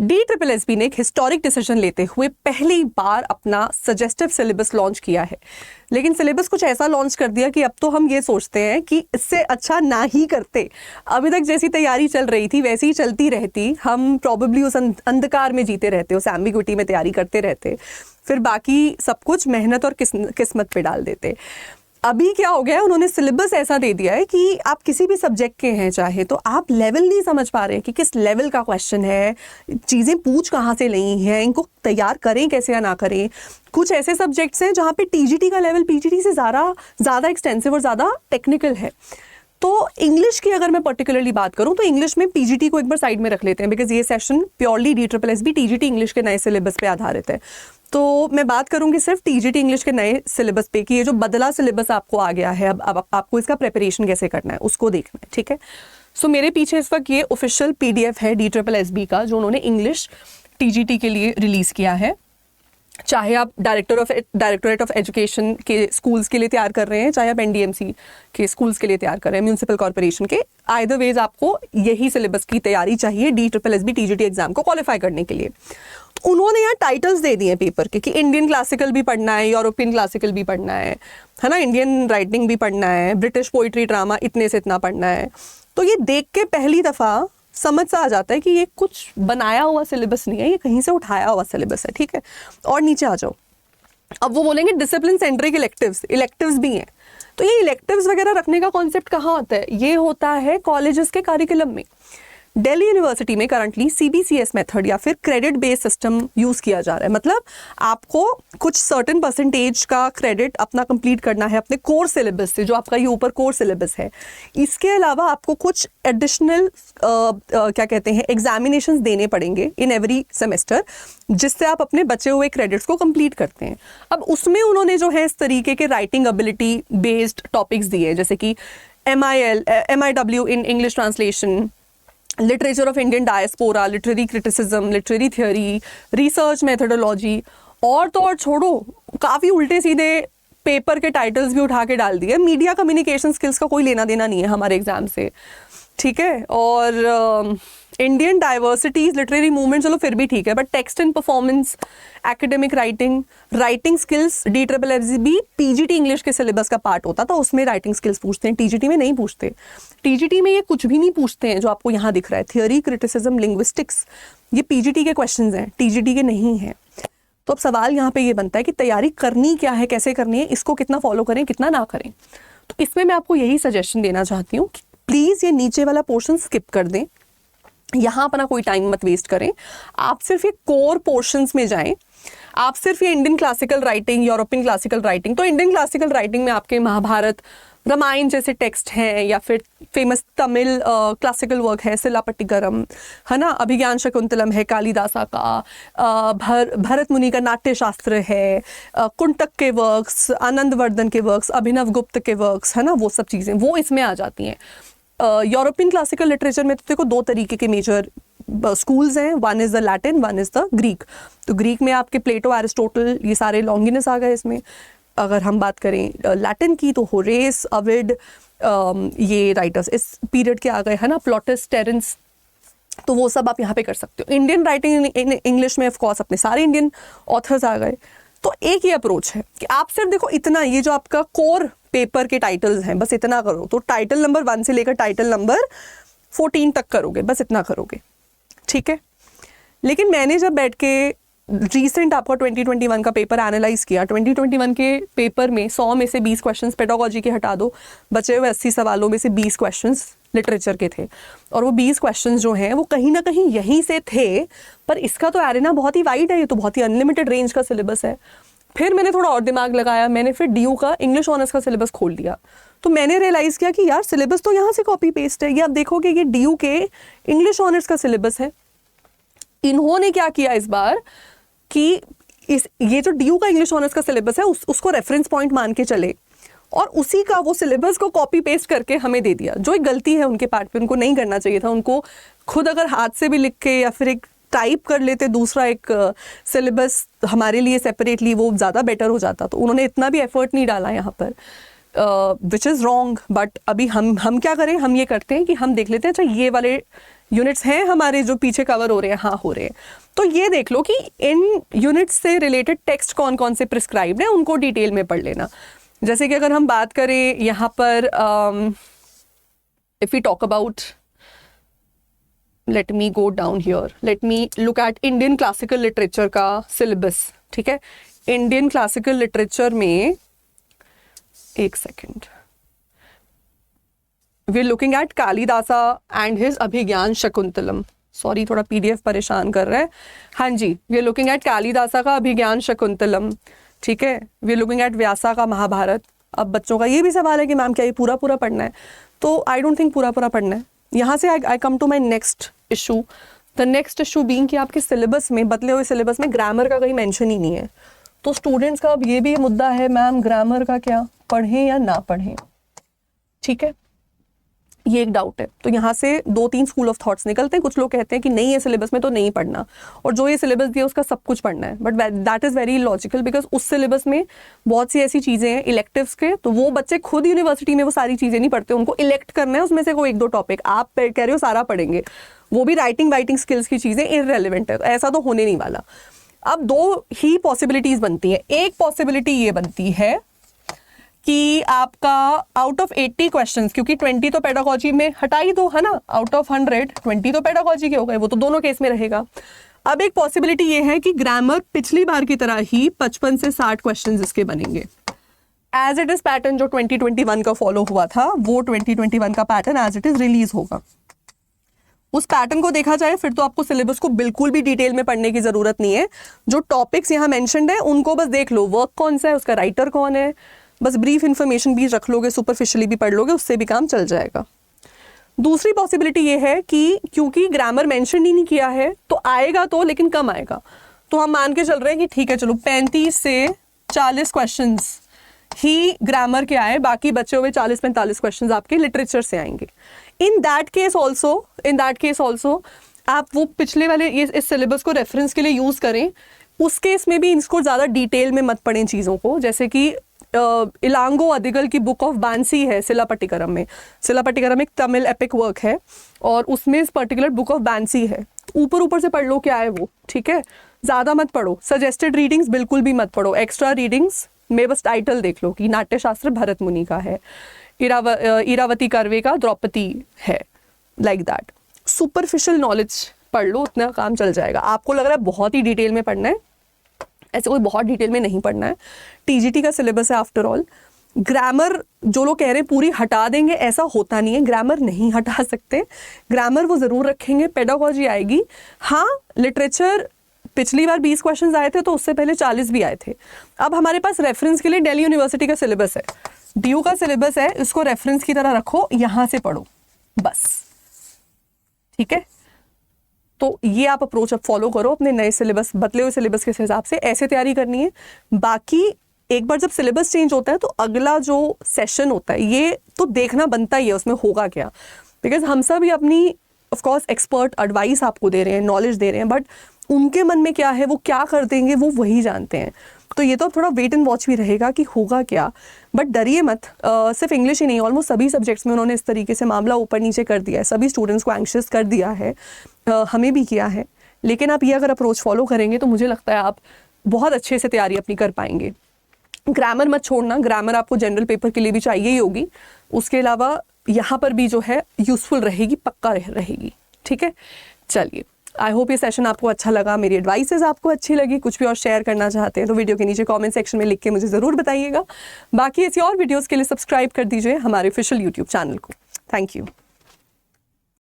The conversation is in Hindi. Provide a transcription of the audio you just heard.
DSSB ने एक हिस्टोरिक डिसीजन लेते हुए पहली बार अपना सजेस्टिव सिलेबस लॉन्च किया है, लेकिन सिलेबस कुछ ऐसा लॉन्च कर दिया कि अब तो हम ये सोचते हैं कि इससे अच्छा ना ही करते। अभी तक जैसी तैयारी चल रही थी वैसी ही चलती रहती, हम प्रॉबेबली उस अंधकार में जीते रहते, उस एम्बिग्विटी में तैयारी करते रहते, फिर बाकी सब कुछ मेहनत और किस्मत पे डाल देते। अभी क्या हो गया है, उन्होंने सिलेबस ऐसा दे दिया है कि आप किसी भी सब्जेक्ट के हैं चाहे, तो आप लेवल नहीं समझ पा रहे हैं कि किस लेवल का क्वेश्चन है, चीज़ें पूछ कहाँ से ली हैं, इनको तैयार करें कैसे या ना करें। कुछ ऐसे सब्जेक्ट्स हैं जहाँ पे टीजीटी का लेवल पीजीटी से ज़्यादा एक्सटेंसिव और ज़्यादा टेक्निकल है। तो इंग्लिश की अगर मैं पर्टिकुलरली बात करूं तो इंग्लिश में पीजीटी को एक बार साइड में रख लेते हैं, बिकॉज ये session purely DSSB TGT English के नए सिलेबस पे आधारित है। तो मैं बात करूंगी सिर्फ टीजीटी इंग्लिश के नए सिलेबस पे कि ये जो बदला सिलेबस आपको आ गया है, अब आपको इसका प्रिपरेशन कैसे करना है उसको देखना है, ठीक है। सो मेरे पीछे इस वक्त ये ऑफिशियल PDF है DSSB का, जो उन्होंने इंग्लिश टीजीटी के लिए रिलीज़ किया है। चाहे आप डायरेक्टोरेट ऑफ एजुकेशन के स्कूल्स के लिए तैयार कर रहे हैं, चाहे आप NDMC के स्कूल्स के लिए तैयार कर रहे हैं, म्यूनिसिपल कॉर्पोरेशन के, आइदर वेज आपको यही सिलेबस की तैयारी चाहिए DSSB TGT एग्जाम को क्वालिफाई करने के लिए। उन्होंने यहाँ टाइटल्स दे दिए पेपर के कि इंडियन क्लासिकल भी पढ़ना है, यूरोपियन क्लासिकल भी पढ़ना है ना, इंडियन राइटिंग भी पढ़ना है, ब्रिटिश पोइट्री ड्रामा इतने से इतना पढ़ना है। तो ये देख के पहली दफ़ा समझ सा आ जाता है कि ये कुछ बनाया हुआ सिलेबस नहीं है, ये कहीं से उठाया हुआ सिलेबस है, ठीक है। और नीचे आ जाओ, अब वो बोलेंगे डिसिप्लिन सेंट्रिक इलेक्टिव्स भी हैं। तो ये इलेक्टिव्स वगैरह रखने का कॉन्सेप्ट कहाँ होता है? ये होता है कॉलेजेस के करिकुलम में। दिल्ली यूनिवर्सिटी में करंटली CBCS मेथड या फिर क्रेडिट बेस्ड सिस्टम यूज़ किया जा रहा है। मतलब आपको कुछ सर्टेन परसेंटेज का क्रेडिट अपना कंप्लीट करना है अपने कोर सिलेबस से, जो आपका ये ऊपर कोर सिलेबस है। इसके अलावा आपको कुछ एडिशनल क्या कहते हैं एग्जामिनेशंस देने पड़ेंगे इन एवरी सेमेस्टर, जिससे आप अपने बचे हुए क्रेडिट्स को कंप्लीट करते हैं। अब उसमें उन्होंने जो है इस तरीके के राइटिंग एबिलिटी बेस्ड टॉपिक्स दिए, जैसे कि MIW in English translation, literature of Indian diaspora, literary criticism, literary theory, research methodology, और तो और छोड़ो, काफ़ी उल्टे सीधे पेपर के टाइटल्स भी उठा के डाल दिए। मीडिया कम्युनिकेशन स्किल्स का कोई लेना देना नहीं है हमारे एग्जाम से, ठीक है। और इंडियन डाइवर्सिटीज, लिटरेरी मूवमेंट चलो फिर भी ठीक है, but text and performance, academic writing skills DSSB PGT English के सिलेबस का पार्ट होता था, उसमें राइटिंग स्किल्स पूछते हैं, TGT में नहीं पूछते। TGT में ये कुछ भी नहीं पूछते हैं जो आपको यहाँ दिख रहा है, थियोरी, क्रिटिसिज्म, लिंग्विस्टिक्स, ये PGT के क्वेश्चंस हैं, TGT के नहीं हैं। तो अब सवाल यहाँ पे ये बनता है कि तैयारी करनी क्या है, कैसे करनी है, इसको कितना फॉलो करें, कितना ना करें। तो इसमें मैं आपको यही सजेशन देना चाहती हूँ कि प्लीज़ ये नीचे वाला पोर्शन स्किप कर दें, यहाँ अपना कोई टाइम मत वेस्ट करें। आप सिर्फ ये कोर पोर्शंस में जाएं। आप सिर्फ ये Indian classical writing, European classical writing, तो इंडियन क्लासिकल राइटिंग में आपके महाभारत, रामायण जैसे टेक्स्ट हैं, या फिर फेमस तमिल क्लासिकल वर्क है सिलापट्टिकरम, है ना, अभिज्ञान शकुंतलम है कालिदासा का, भरत मुनि का नाट्य शास्त्र है, कुंटक के वर्क्स, आनंदवर्धन के वर्क्स, अभिनव गुप्त के वर्क्स, है ना, वो सब चीज़ें वो इसमें आ जाती हैं। यूरोपियन क्लासिकल लिटरेचर में तो देखो दो तरीके के मेजर स्कूल्स हैं, one is the Latin, one is the Greek. तो ग्रीक में आपके प्लेटो, एरिस्टोटल, ये सारे लॉन्गिनस आ गए इसमें। अगर हम बात करें लैटिन की तो होरेस, ओविड, ये राइटर्स इस पीरियड के आ गए, है ना, प्लॉटस, टेरेंस, तो वो सब आप यहाँ पे कर सकते हो। इंडियन राइटिंग इंग्लिश में ऑफकोर्स अपने सारे इंडियन ऑथर्स आ गए। तो एक ही अप्रोच है कि आप सिर्फ देखो इतना, ये जो आपका कोर पेपर के टाइटल्स हैं बस इतना करो, तो टाइटल नंबर 1 से लेकर टाइटल नंबर 14 तक करोगे, बस इतना करोगे, ठीक है। लेकिन मैंने जब बैठ के रीसेंट आपका 2021 का पेपर एनालाइज किया, 2021 के पेपर में 100 में से 20 क्वेश्चंस पेडागोजी के हटा दो, बचे हुए 80 सवालों में से 20 क्वेश्चंस लिटरेचर के थे। और वो 20 क्वेश्चंस जो हैं वो कहीं ना कहीं यहीं से थे, पर इसका तो एरेना बहुत ही वाइड है, ये तो बहुत ही अनलिमिटेड रेंज का सिलेबस है। फिर मैंने थोड़ा और दिमाग लगाया, मैंने फिर DU का इंग्लिश ऑनर्स का सिलेबस खोल दिया, तो मैंने रियलाइज़ किया कि यार सिलेबस तो यहाँ से कॉपी पेस्ट है। ये आप देखोगे ये DU के इंग्लिश ऑनर्स का सिलेबस है। इन्होंने क्या किया इस बार कि ये जो DU का इंग्लिश ऑनर्स का सिलेबस है उसको रेफरेंस पॉइंट मान के चले, और उसी का वो सिलेबस को कॉपी पेस्ट करके हमें दे दिया, जो एक गलती है उनके पार्ट पे, उनको नहीं करना चाहिए था। उनको खुद अगर हाथ से भी लिख के या फिर एक टाइप कर लेते दूसरा एक सिलेबस हमारे लिए सेपरेटली, वो ज़्यादा बेटर हो जाता। तो उन्होंने इतना भी एफर्ट नहीं डाला यहाँ पर, विच इज़ रॉन्ग। बट अभी हम क्या करें, हम ये करते हैं कि हम देख लेते हैं अच्छा ये वाले यूनिट्स हैं हमारे जो पीछे कवर हो रहे हैं, हाँ हो रहे हैं। तो ये देख लो कि इन यूनिट्स से रिलेटेड टेक्स्ट कौन कौन से प्रिस्क्राइब्ड है, उनको डिटेल में पढ़ लेना। जैसे कि अगर हम बात करें यहाँ पर if we talk about, let me go down here, let me look at Indian classical literature का सिलेबस, ठीक है। इंडियन क्लासिकल लिटरेचर में, एक second, we are looking at Kalidasa and his Abhijnana Shakuntalam. Sorry, थोड़ा पीडीएफ परेशान कर रहा है। हाँ जी, we are looking at Kalidasa का अभिज्ञान शकुंतलम, ठीक है। We are looking at Vyasa का महाभारत। अब बच्चों का ये भी सवाल है कि मैम क्या ये पूरा पूरा पढ़ना है, तो आई डोंट थिंक पूरा पूरा पढ़ना है। यहाँ से I come to my next issue, the next issue being कि आपके सिलेबस में, बदले हुए सिलेबस में ग्रामर का कहीं मेंशन ही नहीं है। तो स्टूडेंट्स का अब ये भी मुद्दा है, मैम ग्रामर का क्या पढ़ें या ना पढ़ें, ठीक है, ये एक डाउट है। तो यहाँ से 2-3 स्कूल ऑफ थॉट्स निकलते हैं। कुछ लोग कहते हैं कि नहीं, ये सिलेबस में तो नहीं पढ़ना, और जो ये सिलेबस दिया उसका सब कुछ पढ़ना है। But that is very logical, because उस सिलेबस में बहुत सी ऐसी चीज़ें हैं इलेक्टिव्स के, तो वो बच्चे खुद यूनिवर्सिटी में वो सारी चीज़ें नहीं पढ़ते, उनको इलेक्ट करना है उसमें से कोई 1-2 टॉपिक। आप कह रहे हो सारा पढ़ेंगे, वो भी राइटिंग स्किल्स की चीज़ें इररेलेवेंट है, तो ऐसा तो होने नहीं वाला। अब 2 ही पॉसिबिलिटीज़ बनती है। एक पॉसिबिलिटी ये बनती है कि आपका आउट ऑफ 80 क्वेश्चंस, क्योंकि 20 तो पेडागोजी में हटा ही दो, है ना, आउट ऑफ 100 20 तो पेडागोजी के हो गए, वो तो दोनों केस में रहेगा। अब एक पॉसिबिलिटी ये है कि ग्रामर पिछली बार की तरह ही 55 से 60 क्वेश्चंस इसके बनेंगे। एज इट इज पैटर्न जो 2021 का फॉलो हुआ था, वो 2021 का pattern as it is release होगा। उस पैटर्न को देखा जाए फिर तो आपको सिलेबस को बिल्कुल भी डिटेल में पढ़ने की जरूरत नहीं है। जो टॉपिक्स यहाँ मेंशन्ड है उनको बस देख लो, वर्क कौन सा है, उसका राइटर कौन है, बस ब्रीफ इन्फॉर्मेशन भी रख लोगे, सुपरफिशियली भी पढ़ लोगे, उससे भी काम चल जाएगा। दूसरी पॉसिबिलिटी ये है कि क्योंकि ग्रामर मेंशन ही नहीं किया है तो आएगा तो, लेकिन कम आएगा। तो हम मान के चल रहे हैं कि ठीक है चलो 35 से 40 क्वेश्चंस ही ग्रामर के आए, बाकी बचे हुए 40-45 क्वेश्चंस आपके लिटरेचर से आएंगे। इन दैट केस ऑल्सो आप वो पिछले वाले इस सिलेबस को रेफरेंस के लिए यूज़ करें। उस केस में भी इसको ज़्यादा डिटेल में मत पढ़ें चीज़ों को। जैसे कि इलांगो अदिगल की बुक ऑफ बांसी है सिलापट्टिकरम में। सिलापट्टिकरम एक तमिल एपिक वर्क है और उसमें इस पर्टिकुलर बुक ऑफ बांसी है। ऊपर से पढ़ लो क्या है वो, ठीक है, ज़्यादा मत पढ़ो। सजेस्टेड रीडिंग्स बिल्कुल भी मत पढ़ो। एक्स्ट्रा रीडिंग्स में बस टाइटल देख लो कि नाट्यशास्त्र भरत मुनि का है, इरावती कर्वे का द्रौपदी है, लाइक दैट। सुपरफिशियल नॉलेज पढ़ लो, उतना काम चल जाएगा। आपको लग रहा है बहुत ही डिटेल में पढ़ना है, ऐसे कोई बहुत डिटेल में नहीं पढ़ना है। टीजीटी का सिलेबस है आफ्टर ऑल। ग्रामर जो लोग कह रहे हैं पूरी हटा देंगे, ऐसा होता नहीं है। ग्रामर नहीं हटा सकते, ग्रामर वो ज़रूर रखेंगे, पेडागोजी आएगी। हाँ, लिटरेचर पिछली बार 20 क्वेश्चंस आए थे तो उससे पहले 40 भी आए थे। अब हमारे पास रेफरेंस के लिए दिल्ली यूनिवर्सिटी का सिलेबस है, DU का सिलेबस है, इसको रेफरेंस की तरह रखो, यहाँ से पढ़ो बस, ठीक है। तो ये आप अप्रोच अब फॉलो करो अपने नए सिलेबस, बदले हुए सिलेबस के हिसाब से ऐसे तैयारी करनी है। बाकी एक बार जब सिलेबस चेंज होता है तो अगला जो सेशन होता है ये तो देखना बनता ही है उसमें होगा क्या, बिकॉज हम सब भी अपनी ऑफ कोर्स एक्सपर्ट एडवाइस आपको दे रहे हैं, नॉलेज दे रहे हैं, बट उनके मन में क्या है, वो क्या कर देंगे, वो वही जानते हैं। तो ये तो थोड़ा वेट एंड वॉच भी रहेगा कि होगा क्या। बट डरिए मत, सिर्फ इंग्लिश ही नहीं, ऑलमोस्ट सभी सब्जेक्ट्स में उन्होंने इस तरीके से मामला ऊपर नीचे कर दिया है, सभी स्टूडेंट्स को एंग्शियस कर दिया है, हमें भी किया है। लेकिन आप ये अगर अप्रोच फॉलो करेंगे तो मुझे लगता है आप बहुत अच्छे से तैयारी अपनी कर पाएंगे। ग्रामर मत छोड़ना, ग्रामर आपको जनरल पेपर के लिए भी चाहिए ही होगी, उसके अलावा यहाँ पर भी जो है यूज़फुल रहेगी, पक्का रहेगी, ठीक है। चलिए, आई होप ये सेशन आपको अच्छा लगा, मेरी एडवाइसेस आपको अच्छी लगी। कुछ भी और शेयर करना चाहते हैं तो वीडियो के नीचे कमेंट सेक्शन में लिख के मुझे ज़रूर बताइएगा। बाकी ऐसी और वीडियोस के लिए सब्सक्राइब कर दीजिए हमारे ऑफिशियल यूट्यूब चैनल को। Thank you.